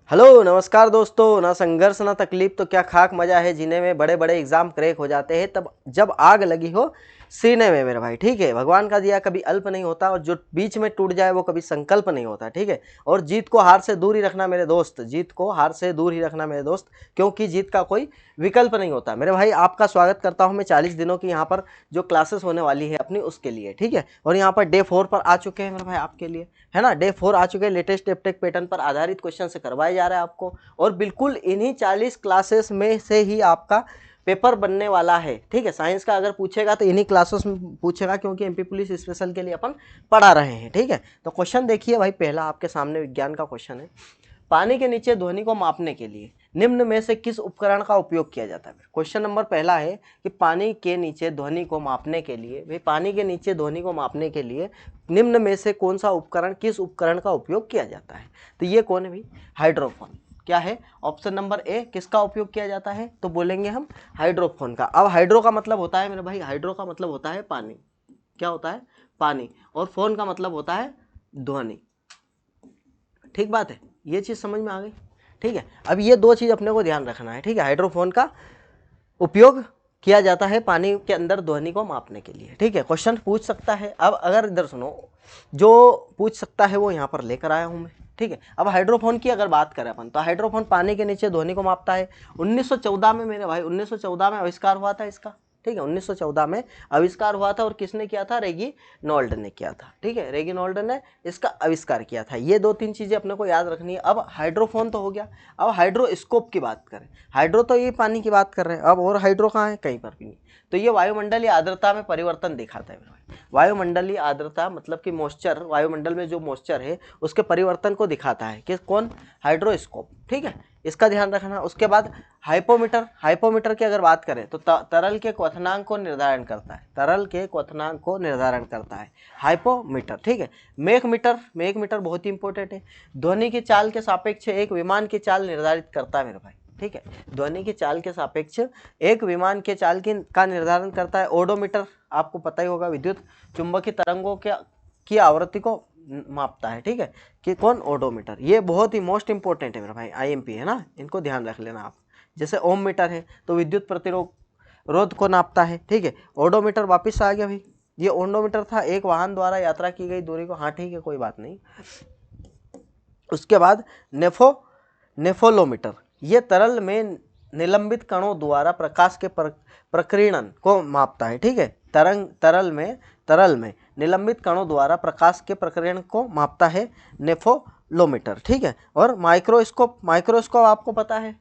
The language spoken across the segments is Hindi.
हेलो नमस्कार दोस्तों। ना संघर्ष ना तकलीफ तो क्या खाक मजा है जीने में। बड़े बड़े एग्जाम क्रैक हो जाते हैं तब जब आग लगी हो सीने में मेरे भाई। ठीक है, भगवान का दिया कभी अल्प नहीं होता और जो बीच में टूट जाए वो कभी संकल्प नहीं होता। ठीक है, और जीत को हार से दूर ही रखना मेरे दोस्त, जीत को हार से दूर ही रखना मेरे दोस्त, क्योंकि जीत का कोई विकल्प नहीं होता मेरे भाई। आपका स्वागत करता हूं मैं 40 दिनों की यहाँ पर जो क्लासेस होने वाली है अपनी उसके लिए। ठीक है, और यहाँ पर डे 4 पर आ चुके हैं मेरे भाई आपके लिए, है ना। डे 4 आ चुके हैं। लेटेस्ट एप्टेक पैटर्न पर आधारित क्वेश्चन से करवाए जा रहा है आपको, और बिल्कुल इन्हीं 40 क्लासेस में से ही आपका पेपर बनने वाला है। ठीक है, साइंस का अगर पूछेगा तो इन्हीं क्लासेस में पूछेगा, क्योंकि एमपी पुलिस स्पेशल के लिए अपन पढ़ा रहे हैं। ठीक है, तो क्वेश्चन देखिए भाई, पहला आपके सामने विज्ञान का क्वेश्चन है। पानी के नीचे ध्वनि को मापने के लिए निम्न में से किस उपकरण का उपयोग किया जाता है। क्वेश्चन नंबर पहला है कि पानी के नीचे ध्वनि को मापने के लिए, भाई पानी के नीचे ध्वनि को मापने के लिए निम्न में से कौन सा उपकरण, किस उपकरण का उपयोग किया जाता है। तो ये कौन है भाई, हाइड्रोफोन। क्या है ऑप्शन नंबर ए, किसका उपयोग किया जाता है, तो बोलेंगे हम हाइड्रोफोन का। अब हाइड्रो का मतलब होता है मेरे भाई, हाइड्रो का मतलब होता है पानी। क्या होता है, पानी। और फोन का मतलब होता है ध्वनि। ठीक बात है, ये चीज समझ में आ गई। ठीक है, अब ये दो चीज अपने को ध्यान रखना है। ठीक है, हाइड्रोफोन का उपयोग किया जाता है पानी के अंदर ध्वनि को मापने के लिए। ठीक है, क्वेश्चन पूछ सकता है। अब अगर इधर सुनो, जो पूछ सकता है वो यहाँ पर लेकर आया हूं मैं। ठीक है, अब हाइड्रोफोन की अगर बात करें अपन, तो हाइड्रोफोन पानी के नीचे ध्वनि को मापता है। 1914 में मेरे भाई, 1914 में आविष्कार हुआ था इसका। ठीक है, 1914 में आविष्कार हुआ था, और किसने किया था, रेगिनॉल्ड ने किया था। ठीक है, रेगिनॉल्ड ने इसका आविष्कार किया था। ये दो तीन चीजें अपने को याद रखनी है। अब हाइड्रोफोन तो हो गया, अब हाइड्रोस्कोप की बात करें। हाइड्रो तो ये पानी की बात कर रहे हैं, अब और हाइड्रो कहाँ है, कहीं पर भी नहीं। तो ये वायुमंडलीय आर्द्रता में परिवर्तन दिखाता है। वायुमंडलीय आर्द्रता मतलब कि मॉइस्चर, वायुमंडल में जो मॉइस्चर है उसके परिवर्तन को दिखाता है। कि कौन, हाइड्रोस्कोप। ठीक है, इसका ध्यान रखना। उसके बाद हाइपोमीटर, हाइपोमीटर की अगर बात करें तो तरल के क्वथनांक को निर्धारण करता है, तरल के क्वथनांक को निर्धारण करता है हाइपोमीटर। ठीक है, मेघ मीटर, मेघ मीटर बहुत ही इंपॉर्टेंट है। ध्वनि की चाल के सापेक्ष एक विमान की चाल निर्धारित करता है मेरे भाई। ठीक है, ध्वनि की चाल के सापेक्ष एक विमान के चाल का निर्धारण करता है। ओडोमीटर आपको पता ही होगा, विद्युत चुंबकीय तरंगों की आवृत्ति को मापता है। ठीक है, कि कौन, ओडोमीटर। ये बहुत ही मोस्ट इंपॉर्टेंट है मेरा भाई, आईएमपी है ना, इनको ध्यान रख लेना आप। जैसे ओम मीटर है तो विद्युत प्रतिरोध को नापता है। ठीक है, ओडोमीटर वापिस आ गया भाई। ये ओडोमीटर था एक वाहन द्वारा यात्रा की गई दूरी को, हाँ ठीक है कोई बात नहीं। उसके बाद नेफोलोमीटर, ये तरल में निलंबित कणों द्वारा प्रकाश के प्रकीर्णन को मापता है। ठीक है, तरल में निलंबित कणों द्वारा प्रकाश के प्रकीर्णन को मापता है नेफोलोमीटर। ठीक है, और माइक्रोस्कोप, माइक्रोस्कोप आपको पता है,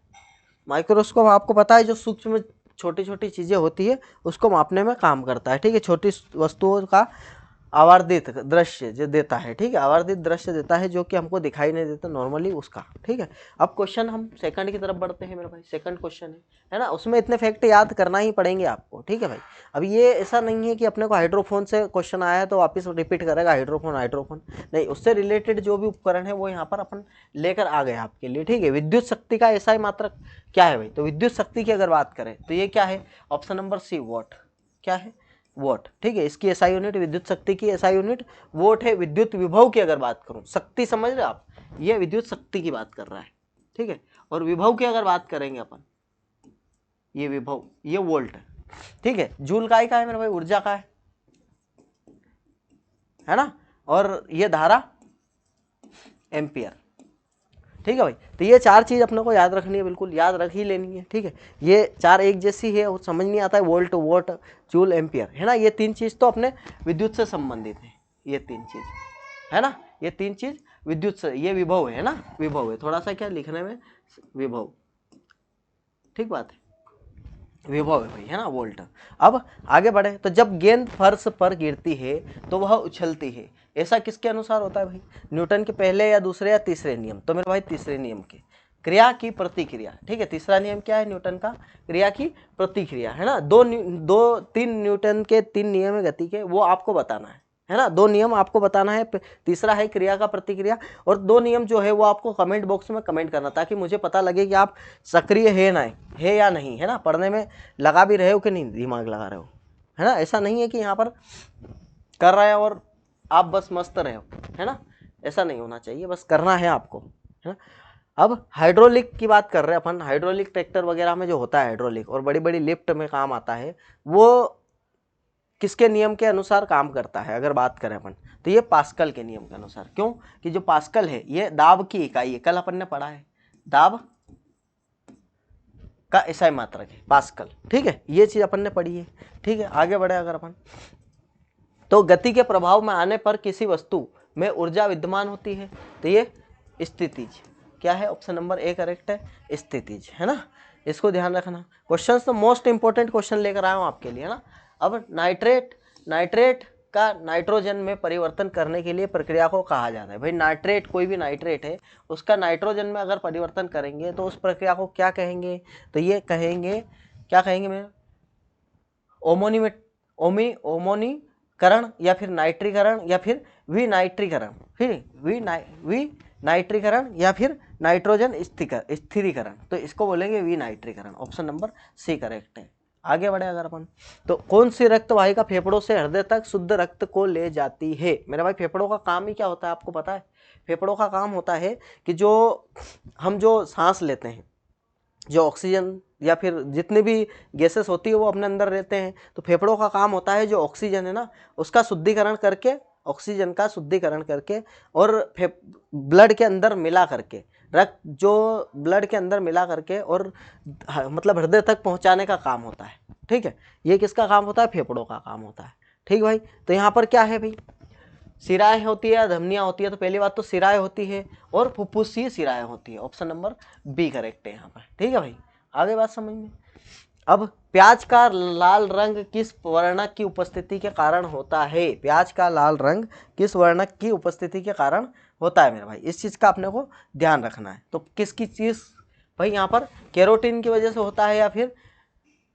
माइक्रोस्कोप आपको पता है जो सूक्ष्म छोटी छोटी चीजें होती है उसको मापने में काम करता है। ठीक है, छोटी वस्तुओं का आवर्धित दृश्य जो देता है। ठीक है, आवर्धित दृश्य देता है जो कि हमको दिखाई नहीं देता नॉर्मली उसका। ठीक है, अब क्वेश्चन हम सेकंड की तरफ बढ़ते हैं मेरे भाई। सेकंड क्वेश्चन है ना, उसमें इतने फैक्ट याद करना ही पड़ेंगे आपको। ठीक है भाई, अब ये ऐसा नहीं है कि अपने को हाइड्रोफोन से क्वेश्चन आया है तो वापस रिपीट करेगा हाइड्रोफोन हाइड्रोफोन, नहीं, उससे रिलेटेड जो भी उपकरण है वो यहाँ पर अपन लेकर आ गए आपके लिए। ठीक है, विद्युत शक्ति का ऐसा ही मात्रक क्या है भाई, तो विद्युत शक्ति की अगर बात करें तो ये क्या है, ऑप्शन नंबर सी, वॉट। क्या है, वॉट। ठीक है, इसकी एसआई यूनिट, विद्युत शक्ति की एसआई यूनिट वोट है। विद्युत विभव की अगर बात करूं, शक्ति समझ रहे आप, ये विद्युत शक्ति की बात कर रहा है। ठीक है, और विभव की अगर बात करेंगे अपन, ये विभव, ये वोल्ट है। ठीक है, जूल काय का है मेरे भाई, ऊर्जा का है ना, और ये धारा एम्पियर। ठीक है भाई, तो ये चार चीज अपने को याद रखनी है, बिल्कुल याद रख ही लेनी है। ठीक है, ये चार एक जैसी है, वो समझ नहीं आता है, वोल्ट वोट जूल एम्पियर, है ना। ये तीन चीज तो अपने विद्युत से संबंधित है, ये तीन चीज है ना, ये तीन चीज विद्युत से। ये विभव है ना, विभव है, थोड़ा सा क्या लिखने में, विभव। ठीक बात है, विभव है भाई, है ना, वोल्ट। अब आगे बढ़े तो जब गेंद फर्श पर गिरती है तो वह उछलती है, ऐसा किसके अनुसार होता है भाई, न्यूटन के पहले या दूसरे या तीसरे नियम, तो मेरे भाई तीसरे नियम के, क्रिया की प्रतिक्रिया। ठीक है, तीसरा नियम क्या है न्यूटन का, क्रिया की प्रतिक्रिया, है ना। तीन न्यूटन के तीन नियम है गति के, वो आपको बताना है ना, दो नियम आपको बताना है। तीसरा है क्रिया का प्रतिक्रिया, और दो नियम जो है वो आपको कमेंट बॉक्स में कमेंट करना, ताकि मुझे पता लगे कि आप सक्रिय है या नहीं, है ना, पढ़ने में लगा भी रहे हो कि नहीं, दिमाग लगा रहे हो, है ना। ऐसा नहीं है कि यहाँ पर कर रहे हैं और आप बस मस्त रहे हो, है ना, ऐसा नहीं होना चाहिए, बस करना है आपको, है ना। अब हाइड्रोलिक की बात कर रहे हैं अपन, हाइड्रोलिक ट्रैक्टर वगैरह में जो होता है हाइड्रोलिक और बड़ी बड़ी लिफ्ट में काम आता है, वो किसके नियम के अनुसार काम करता है अगर बात करें अपन, तो ये पास्कल के नियम के अनुसार। क्यों कि जो पास्कल है ये दाब की इकाई है, कल अपन ने पढ़ा है दाब का एसआई मात्रक है पास्कल, ठीक है, ये चीज अपन ने पढ़ी है। ठीक है, आगे बढ़े अगर अपन, तो गति के प्रभाव में आने पर किसी वस्तु में ऊर्जा विद्यमान होती है, तो ये स्थितिज क्या है, ऑप्शन नंबर ए करेक्ट है, स्थितिज, है ना, इसको ध्यान रखना। क्वेश्चन तो मोस्ट इंपॉर्टेंट क्वेश्चन लेकर आया हूँ आपके लिए, है ना। अब नाइट्रेट का नाइट्रोजन में परिवर्तन करने के लिए प्रक्रिया को कहा जाता है। भाई नाइट्रेट, कोई भी नाइट्रेट है उसका नाइट्रोजन में अगर परिवर्तन करेंगे तो उस प्रक्रिया को क्या कहेंगे, तो ये कहेंगे, क्या कहेंगे मैं, ओमोनीकरण या फिर नाइट्रीकरण या फिर विनाइट्रीकरण, फिर विनाइट्रीकरण या फिर नाइट्रोजन स्थिरीकरण, तो इसको बोलेंगे विनाइट्रीकरण, ऑप्शन नंबर सी करेक्ट है। आगे बढ़े अगर अपन, तो कौन सी रक्त वाहिका फेफड़ों से हृदय तक शुद्ध रक्त को ले जाती है। मेरे भाई फेफड़ों का काम ही क्या होता है आपको पता है, फेफड़ों का काम होता है कि जो हम जो सांस लेते हैं, जो ऑक्सीजन या फिर जितनी भी गैसेस होती है वो अपने अंदर रहते हैं, तो फेफड़ों का काम होता है जो ऑक्सीजन है ना उसका शुद्धिकरण करके, ऑक्सीजन का शुद्धिकरण करके और ब्लड के अंदर मिला करके, रक्त जो ब्लड के अंदर मिला करके और मतलब हृदय तक पहुंचाने का काम होता है। ठीक है, ये किसका काम होता है, फेफड़ों का काम होता है। ठीक भाई, तो यहाँ पर क्या है भाई, सिराएं होती है या धमनियां होती है, तो पहली बात तो सिराएं होती है और फुफ्फुसीय सिराएं होती है, ऑप्शन नंबर बी करेक्ट है यहाँ पर। ठीक है भाई, आगे बात समझ में। अब प्याज का लाल रंग किस वर्णक की उपस्थिति के कारण होता है, प्याज का लाल रंग किस वर्णक की उपस्थिति के कारण होता है मेरे भाई, इस चीज़ का अपने को ध्यान रखना है। तो किसकी चीज़ भाई, यहाँ पर कैरोटीन की वजह से होता है या फिर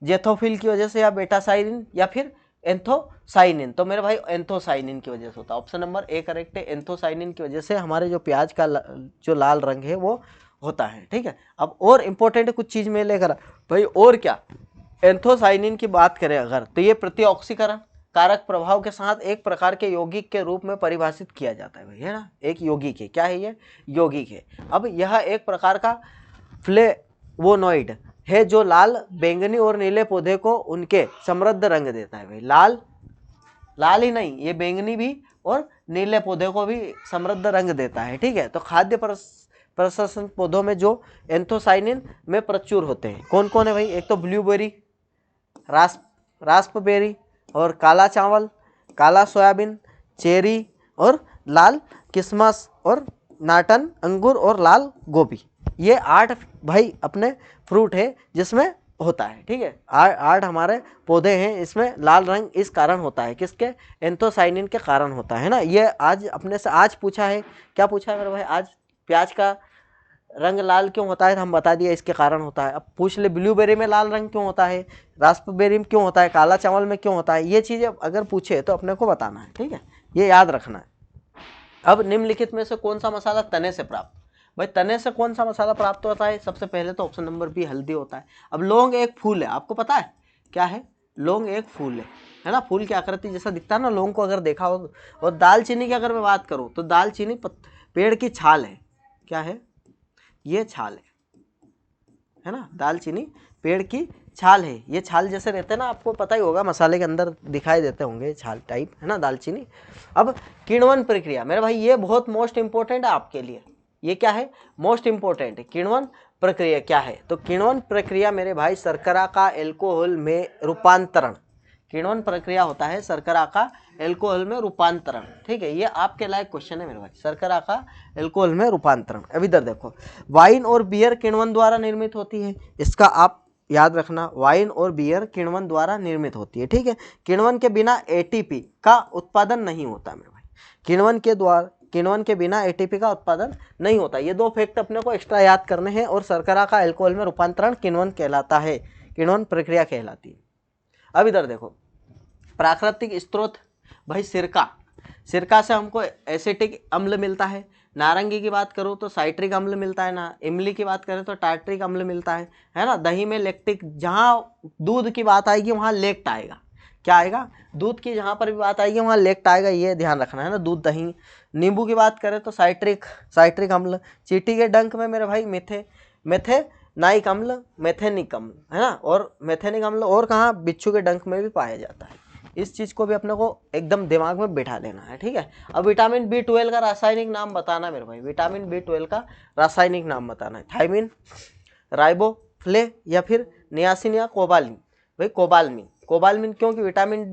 जेथोफिल की वजह से या बेटासाइनिन या फिर एंथोसाइनिन, तो मेरे भाई एंथोसाइनिन की वजह से होता है, ऑप्शन नंबर ए करेक्ट है, एंथोसाइनिन की वजह से हमारे जो प्याज का जो लाल रंग है वो होता है। ठीक है, अब और इम्पोर्टेंट कुछ चीज़ में लेकर भाई, और क्या, एंथोसाइनिन की बात करें अगर, तो ये प्रतिऑक्सीकरण कारक प्रभाव के साथ एक प्रकार के यौगिक के रूप में परिभाषित किया जाता है भाई, है ना, एक यौगिक है, क्या है ये, यौगिक है। अब यह एक प्रकार का फ्लेवोनॉइड है जो लाल, बैंगनी और नीले पौधे को उनके समृद्ध रंग देता है भाई, लाल ही नहीं, ये बैंगनी भी और नीले पौधे को भी समृद्ध रंग देता है। ठीक है, तो खाद्य प्रसंस्करण पौधों में जो एंथोसाइनिन में प्रचुर होते हैं, कौन कौन है भाई, एक तो ब्लूबेरी, रास्पबेरी और काला चावल, काला सोयाबीन, चेरी और लाल किशमिश और नाटन अंगूर और लाल गोभी, ये 8 भाई अपने फ्रूट है जिसमें होता है। ठीक है, 8 हमारे पौधे हैं, इसमें लाल रंग इस कारण होता है, किसके, एंथोसाइनिन के कारण होता है ना। ये आज अपने से आज पूछा है, क्या पूछा है मेरे भाई, आज प्याज का रंग लाल क्यों होता है, तो हम बता दिया इसके कारण होता है। अब पूछ ले ब्लूबेरी में लाल रंग क्यों होता है, रास्पबेरी में क्यों होता है, काला चावल में क्यों होता है, ये चीज़ें अगर पूछे तो अपने को बताना है। ठीक है, ये याद रखना है। अब निम्नलिखित में से कौन सा मसाला तने से प्राप्त, भाई तने से कौन सा मसाला प्राप्त होता है, सबसे पहले तो ऑप्शन नंबर बी हल्दी होता है। अब लौंग एक फूल है, आपको पता है क्या है, लौंग एक फूल है ना, फूल की आकृति जैसा दिखता है ना लौंग को अगर देखा हो। और दालचीनी की अगर मैं बात करूँ तो दालचीनी पेड़ की छाल है, क्या है, ये छाल है ना, दालचीनी पेड़ की छाल है, ये छाल जैसे रहते हैं ना, आपको पता ही होगा मसाले के अंदर दिखाई देते होंगे छाल टाइप, है ना दालचीनी। अब किण्वन प्रक्रिया मेरे भाई, ये बहुत मोस्ट इंपॉर्टेंट है आपके लिए, ये क्या है, मोस्ट इंपॉर्टेंट है। किण्वन प्रक्रिया क्या है, तो किण्वन प्रक्रिया मेरे भाई शर्करा का एल्कोहल में रूपांतरण, किण्वन प्रक्रिया होता है शर्करा का एल्कोहल में रूपांतरण। ठीक है, ये आपके लायक क्वेश्चन है मेरे भाई, शर्करा का एल्कोहल में रूपांतरण। अब इधर देखो, वाइन और बियर किण्वन द्वारा निर्मित होती है, इसका आप याद रखना, वाइन और बियर किण्वन द्वारा निर्मित होती है। ठीक है, किण्वन के बिना एटीपी का उत्पादन नहीं होता मेरे भाई, किण्वन के बिना एटीपी का उत्पादन नहीं होता। ये 2 फैक्ट अपने को एक्स्ट्रा याद करने हैं। और शर्करा का एल्कोहल में रूपांतरण किण्वन कहलाता है, किण्वन प्रक्रिया कहलाती है। अब इधर देखो, प्राकृतिक स्रोत भाई सिरका से हमको एसिटिक अम्ल मिलता है, नारंगी की बात करूँ तो साइट्रिक अम्ल मिलता है ना, इमली की बात करें तो टार्ट्रिक अम्ल मिलता है ना, दही में लैक्टिक, जहाँ दूध की बात आएगी वहाँ लेक्ट आएगा, क्या आएगा, दूध की जहाँ पर भी बात आएगी वहाँ लेक्ट आएगा, ये ध्यान रखना है ना। दूध, दही। नींबू की बात करें तो साइट्रिक अम्ल। चींटी के डंक में मेरे भाई मेथेनाइक अम्ल, मेथेनिक अम्ल, है ना। और मेथेनिक अम्ल और कहाँ, बिच्छू के डंक में भी पाया जाता है। इस चीज़ को भी अपने को एकदम दिमाग में बिठा लेना है, ठीक है। अब विटामिन B12 का रासायनिक नाम बताना मेरे भाई, विटामिन B12 का रासायनिक नाम बताना है। थायमिन, राइबोफ्ले या फिर नियासिन या कोबाल्मिन। भाई कोबाल्मिन क्योंकि विटामिन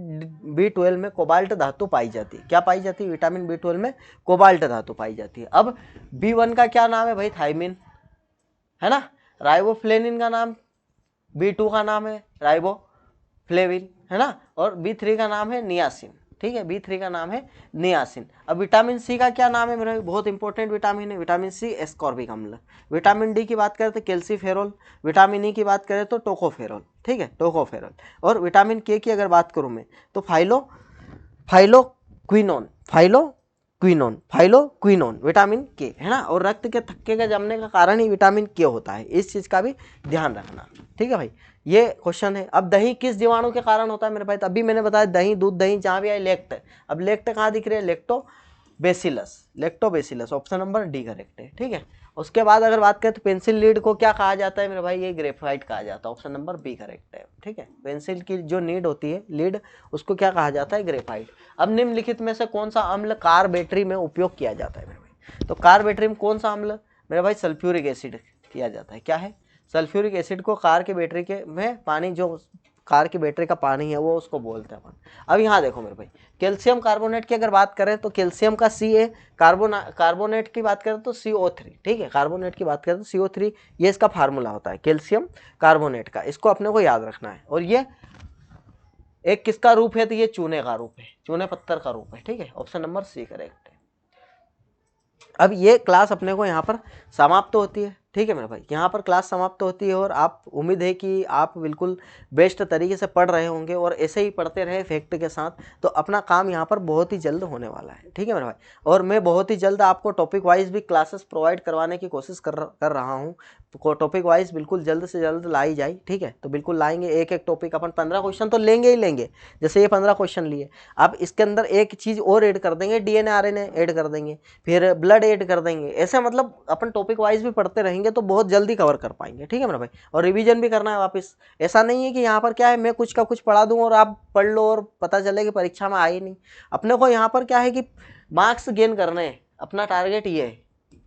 B12 में कोबाल्ट धातु पाई जाती है। क्या पाई जाती है, विटामिन B12 में कोबाल्ट धातु पाई जाती है। अब B1 का क्या नाम है भाई, थायमिन, है ना। राइबोफ्लेविन का नाम, B2 का नाम है राइबोफ्लेविन, है ना। और B3 का नाम है नियासिन, ठीक है। B3 का नाम है नियासिन। अब विटामिन सी का क्या नाम है मेरा, बहुत इंपॉर्टेंट विटामिन है विटामिन सी, एस्कॉर्बिक अम्ल। विटामिन डी की बात करें तो कैल्सीफेरोल। विटामिन ई की बात करें तो टोकोफेरोल, ठीक है, टोकोफेरोल। और विटामिन के की अगर बात करूं मैं तो फाइलोक्विनोन विटामिन के, है ना। और रक्त के थक्के का जमने का कारण ही विटामिन के होता है, इस चीज का भी ध्यान रखना, ठीक है भाई। ये क्वेश्चन है। अब दही किस जीवाणु के कारण होता है मेरे भाई, अभी मैंने बताया दही, दूध, दही, जहां भी आए लेक्ट। अब लेक्ट कहाँ दिख रही है, lactobacillus, option number D correct है, ठीक है। उसके बाद अगर बात करें तो पेंसिल लीड को क्या कहा जाता है मेरे भाई, ये ग्रेफाइट कहा जाता है, ऑप्शन नंबर बी करेक्ट है, ठीक है। पेंसिल की जो नीड होती है, लीड, उसको क्या कहा जाता है, ग्रेफाइट। अब निम्नलिखित में से कौन सा अम्ल कार बैटरी में उपयोग किया जाता है मेरे भाई, तो कार बैटरी में कौन सा अम्ल मेरे भाई, सल्फ्यूरिक एसिड किया जाता है। क्या है, सल्फ्यूरिक एसिड को कार की बैटरी के में पानी, जो कार की बैटरी का पानी है वो उसको बोलते हैं अपन। अब यहाँ देखो मेरे भाई, कैल्शियम कार्बोनेट की अगर बात करें तो कैल्शियम का Ca, कार्बोनेट की बात करें तो CO3, ठीक है। कार्बोनेट की बात करें तो CO3, ये इसका फार्मूला होता है कैल्शियम कार्बोनेट का, इसको अपने को याद रखना है। और ये एक किसका रूप है, तो ये चूने का रूप है, चूने पत्थर का रूप है, ठीक है। ऑप्शन नंबर सी करेक्ट है। अब ये क्लास अपने को यहाँ पर समाप्त होती है, ठीक है मेरे भाई, यहाँ पर क्लास समाप्त होती है। और आप, उम्मीद है कि आप बिल्कुल बेस्ट तरीके से पढ़ रहे होंगे और ऐसे ही पढ़ते रहे फैक्ट के साथ, तो अपना काम यहाँ पर बहुत ही जल्द होने वाला है, ठीक है मेरे भाई। और मैं बहुत ही जल्द आपको टॉपिक वाइज भी क्लासेस प्रोवाइड करवाने की कोशिश कर रहा हूँ। टॉपिक वाइज बिल्कुल जल्द से जल्द लाई जाए, ठीक है। तो बिल्कुल लाएंगे, एक एक टॉपिक अपन 15 क्वेश्चन तो लेंगे ही लेंगे, जैसे ये 15 क्वेश्चन लिए। अब इसके अंदर एक चीज़ और ऐड कर देंगे, DNA RNA ऐड कर देंगे, फिर ब्लड ऐड कर देंगे। ऐसे मतलब अपन टॉपिक वाइज भी पढ़ते रहेंगे तो बहुत जल्दी कवर कर पाएंगे, ठीक है मेरा भाई। और रिवीजन भी करना है वापस। ऐसा नहीं है कि यहाँ पर क्या है, मैं कुछ का कुछ पढ़ा दूँ और आप पढ़ लो और पता चले कि परीक्षा में आए नहीं। अपने को यहाँ पर क्या है कि मार्क्स गेन करने हैं, अपना टारगेट ये है,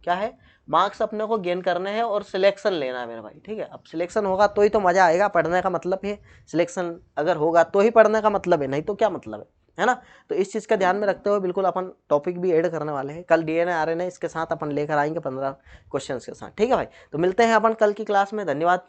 क्या है, मार्क्स अपने को गेन करने हैं और सिलेक्शन लेना है मेरे भाई, ठीक है। अब सिलेक्शन होगा तो ही तो मज़ा आएगा, पढ़ने का मतलब है सिलेक्शन अगर होगा तो ही पढ़ने का मतलब है, नहीं तो क्या मतलब है ना। तो इस चीज़ का ध्यान में रखते हुए बिल्कुल अपन टॉपिक भी ऐड करने वाले हैं। कल DNA RNA इसके साथ अपन लेकर आएंगे 15 क्वेश्चंस के साथ, ठीक है भाई। तो मिलते हैं अपन कल की क्लास में, धन्यवाद।